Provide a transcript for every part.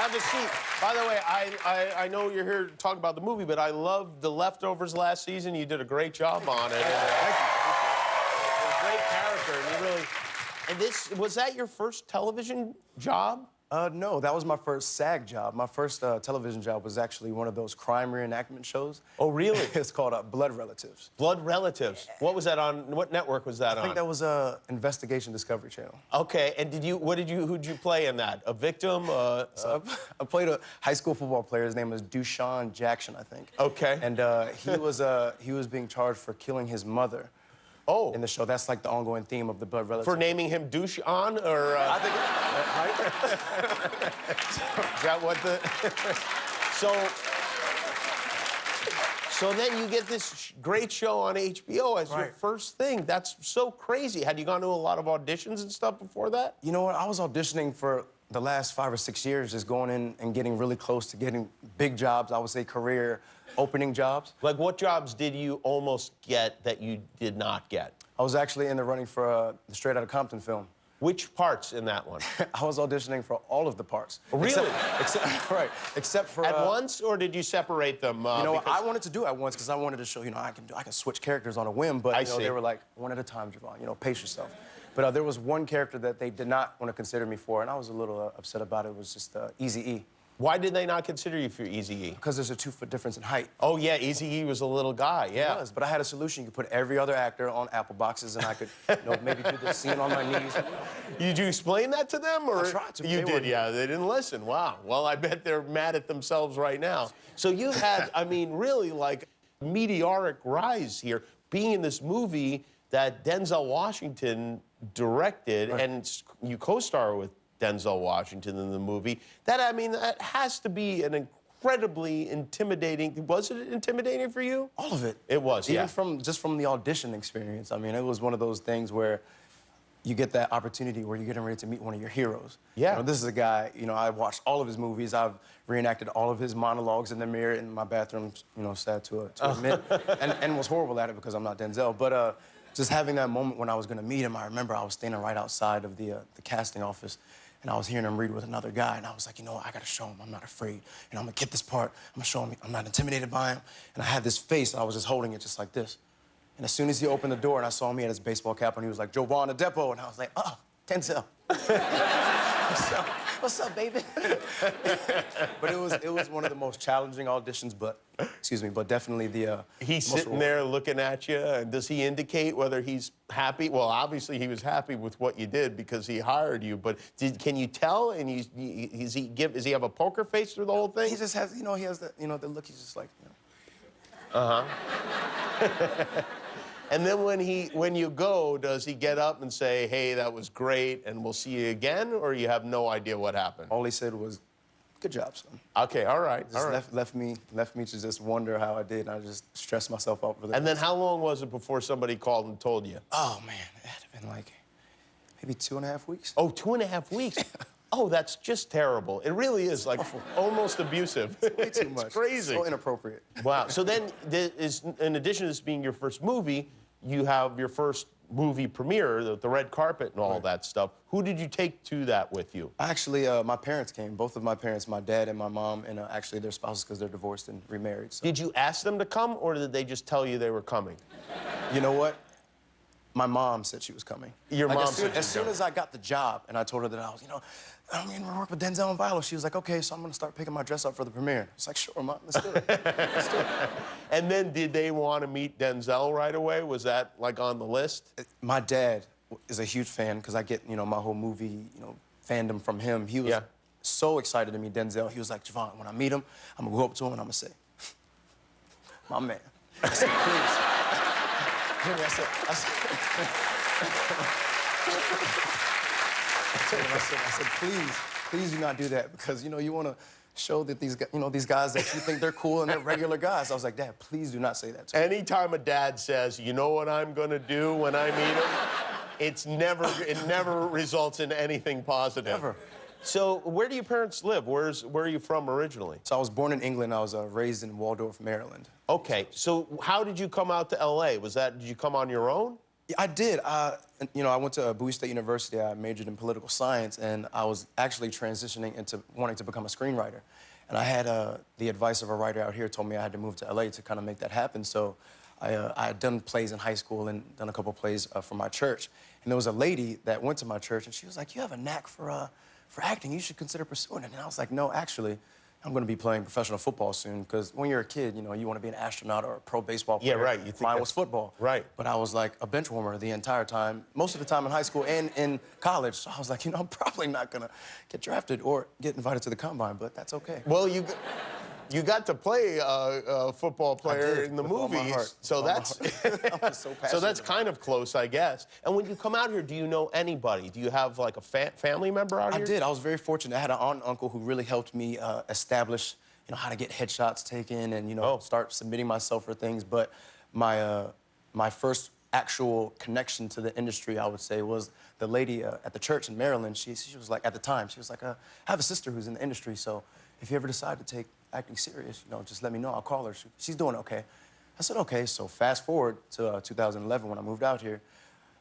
Have a seat. By the way, I know you're here to talk about the movie, but I loved The Leftovers last season. You did a great job on it. Thank you. It was a great character, and you really... And was that your first television job? No, that was my first SAG job. My first television job was actually one of those crime reenactment shows. Oh, really? It's called Blood Relatives. Blood Relatives. What was that on? What network was that on? I think that was Investigation Discovery Channel. Okay, and who'd you play in that? A victim? So I played a high school football player. His name was Dushan Jackson, I think. Okay. And he was being charged for killing his mother. Oh. In the show, that's like the ongoing theme of the Blood Relatives. For naming him Dushan, or? I think. Is that what the? So then you get this great show on HBO as your first thing. That's so crazy. Had you gone to a lot of auditions and stuff before that? You know what? I was auditioning for the last 5 or 6 years, just going in and getting really close to getting big jobs. I would say career opening jobs. Like, what jobs did you almost get that you did not get? I was actually in the running for the Straight Outta Compton film. Which parts in that one? I was auditioning for all of the parts. Really? Except for... At once, or did you separate them? You know, I wanted to do it at once because I wanted to show, I can switch characters on a whim, but, they were like, one at a time, Jovan, pace yourself. But there was one character that they did not want to consider me for, and I was a little upset about it. It was just Eazy-E. Why did they not consider you for Eazy-E? Because there's a 2-foot difference in height. Oh, yeah, Eazy-E was a little guy, yeah. He was, but I had a solution. You could put every other actor on Apple boxes, and I could, maybe do the scene on my knees. Did you explain that to them, or? I tried to. You did, yeah. They didn't listen. Wow. Well, I bet they're mad at themselves right now. So you've had, I mean, really, like, meteoric rise here, being in this movie that Denzel Washington directed, and you co-star with Denzel Washington in the movie. That has to be an incredibly intimidating... Was it intimidating for you? All of it. It was, yeah. Even from the audition experience. I mean, it was one of those things where you get that opportunity where you're getting ready to meet one of your heroes. Yeah. This is a guy, I watched all of his movies. I've reenacted all of his monologues in the mirror in my bathroom, sad to admit, and was horrible at it because I'm not Denzel. But just having that moment when I was going to meet him, I remember I was standing right outside of the casting office, and I was hearing him read with another guy, and I was like, I got to show him I'm not afraid. I'm going to get this part. I'm going to show him I'm not intimidated by him. And I had this face, and I was just holding it just like this. And as soon as he opened the door and I saw him, he had his baseball cap on, he was like, Jovan Adepo. And I was like, oh, Denzel. What's up, baby? But it was one of the most challenging auditions, but definitely the He's sitting there looking at you, and does he indicate whether he's happy? Well, obviously he was happy with what you did because he hired you, but can you tell? And does he have a poker face through the whole thing? He just has, he has that, the look, he's just like, Uh-huh. And then when you go, does he get up and say, hey, that was great, and we'll see you again, or you have no idea what happened? All he said was, good job, son. Okay, all right, left me to just wonder how I did, and I just stressed myself out for that. And then how long was it before somebody called and told you? Oh, man, it had been like maybe 2.5 weeks. Oh, 2.5 weeks? Oh, that's just terrible. It really is, like, almost abusive. It's way too much. It's crazy. So inappropriate. Wow. So then, in addition to this being your first movie, you have your first movie premiere, the red carpet and all that stuff. Who did you take to that with you? Actually, my parents came. Both of my parents, my dad and my mom, and actually their spouses because they're divorced and remarried. So. Did you ask them to come, or did they just tell you they were coming? You know what? My mom said she was coming. Your mom said as soon as I got the job and I told her that I was, I'm going to work with Denzel and Viall, she was like, okay, so I'm going to start picking my dress up for the premiere. It's like, sure, Mom, let's do it. Let's do it. And then did they want to meet Denzel right away? Was that, like, on the list? My dad is a huge fan because I get, my whole movie, fandom from him. He was so excited to meet Denzel. He was like, Jovan, when I meet him, I'm going to go up to him and I'm going to say, my man. I said, please. I said, please do not do that because, you want to show that these guys that you think they're cool and they're regular guys. I was like, Dad, please do not say that to me. Anytime a dad says, you know what I'm going to do when I meet him, it never results in anything positive. Never. So where do your parents live? Where are you from originally? So I was born in England. I was raised in Waldorf, Maryland. Okay, so how did you come out to L.A.? Did you come on your own? Yeah, I did. I went to Bowie State University. I majored in political science, and I was actually transitioning into wanting to become a screenwriter. And I had the advice of a writer out here told me I had to move to LA to kind of make that happen. So I had done plays in high school and done a couple plays for my church. And there was a lady that went to my church, and she was like, "You have a knack for acting. You should consider pursuing it." And I was like, "No, actually, I'm going to be playing professional football soon," because when you're a kid, you want to be an astronaut or a pro baseball player. Yeah, right. You think mine was football. Right. But I was like a bench warmer the entire time, most of the time in high school and in college. So I was like, I'm probably not going to get drafted or get invited to the combine, but that's okay. Well, you got to play a football player in the movies, so that's so that's kind of close, I guess. And when you come out here, do you know anybody? Do you have like a family member out here? I did. I was very fortunate. I had an aunt and uncle who really helped me establish, how to get headshots taken and start submitting myself for things. But my first actual connection to the industry, I would say, was the lady at the church in Maryland. She was like, at the time, she was like, I have a sister who's in the industry, so if you ever decide to take acting serious, just let me know. I'll call her. She's doing okay. I said, okay. So fast forward to 2011 when I moved out here.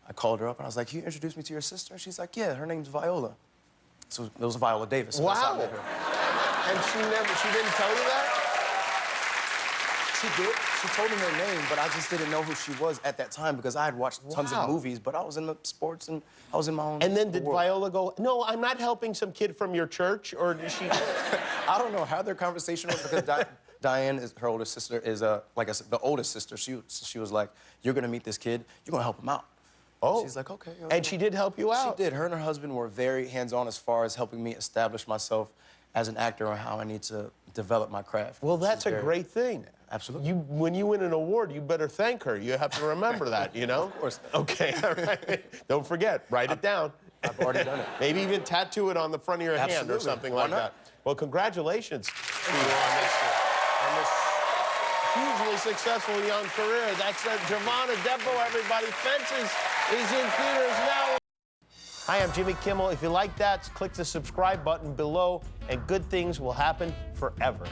I called her up and I was like, "Can you introduce me to your sister?" She's like, "Yeah, her name's Viola." So it was Viola Davis. So wow. that's how I met her. And she didn't tell you that? She did. She told me her name, but I just didn't know who she was at that time because I had watched tons of movies, but I was in the sports and I was in my own. And then did Viola go, "No, I'm not helping some kid from your church," or did she? I don't know how their conversation was because Diane, her older sister, is like I said, the oldest sister. She was like, "You're gonna meet this kid. You're gonna help him out." Oh. She's like, "Okay." And she did help you out. She did. Her and her husband were very hands-on as far as helping me establish myself as an actor and how I need to develop my craft. Well, that's a great thing. Absolutely. When you win an award, you better thank her. You have to remember that, Of course. Okay, all right. Don't forget, write it down. I've already done it. Maybe even tattoo it on the front of your hand or something like that. Well, congratulations to you on this hugely successful young career. That's Jovan Adepo, everybody. Fences is in theaters now. Hi, I'm Jimmy Kimmel. If you like that, click the subscribe button below, and good things will happen forever.